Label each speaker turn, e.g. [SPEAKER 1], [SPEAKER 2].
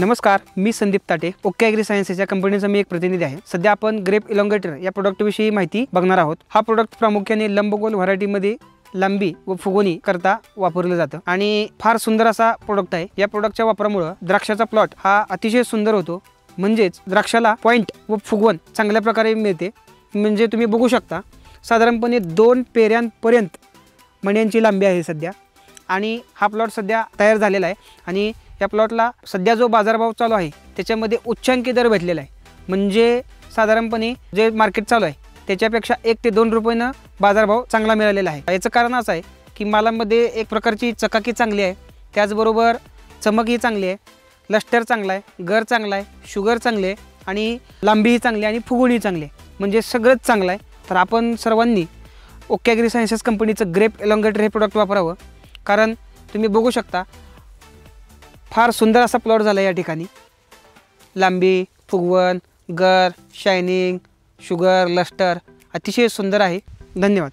[SPEAKER 1] नमस्कार, मी संदीप ताटे, okay agree सायन्सेसच्या कंपनीचा मी एक प्रतिनिधी आहे। सध्या आपण ग्रेप इलॉंगेटर या प्रोडक्टविषयी माहिती बघणार आहोत। हा प्रोडक्ट प्रामुख्याने लंबगोल व्हरायटीमध्ये लांबी व फुगवणी करता वापरलं जातं आणि फार सुंदर असा प्रोडक्ट आहे। या प्रोडक्टच्या वापरामुळे द्राक्षाचा प्लॉट हा अतिशय सुंदर होतो, म्हणजेच द्राक्षाला पॉइंट व फुगवण चांगल्या प्रकारे मिळते। म्हणजे तुम्ही बघू शकता साधारणपणे 2 पेऱ्यांपर्यंत मण्यांची लांबी आहे सध्या आणि हा प्लॉट सध्या तयार झालेला आहे आणि या प्लॉटला सध्या जो बाजारभाव चालू आहे त्याच्यामध्ये उच्चांकी दर भेटलेला आहे। म्हणजे साधारणपणे जे मार्केट चालू आहे त्याच्यापेक्षा 1 ते 2 रुपयानं बाजारभाव चांगला मिळालेला आहे। याचं कारण असं आहे की मालामध्ये एक प्रकारची चकाकी चांगली आहे, त्याचबरोबर चमकही चांगली आहे, लस्टर चांगला आहे, गर चांगला आहे, शुगर चांगली आहे आणि लांबीही चांगली आहे आणि फुगवणी चांगली आहे, म्हणजे सगळंच चांगलं आहे। तर आपण सर्वांनी ओके ॲग्री सायन्सेस कंपनीचं ग्रेप इलॉंगेटर हे प्रोडक्ट वापरावं, कारण तुम्ही बघू शकता फार सुंदर असा प्लॉट झाला या ठिकाणी। लांबी, फुगवण, गर, शायनिंग, शुगर, लस्टर अतिशय सुंदर आहे। धन्यवाद।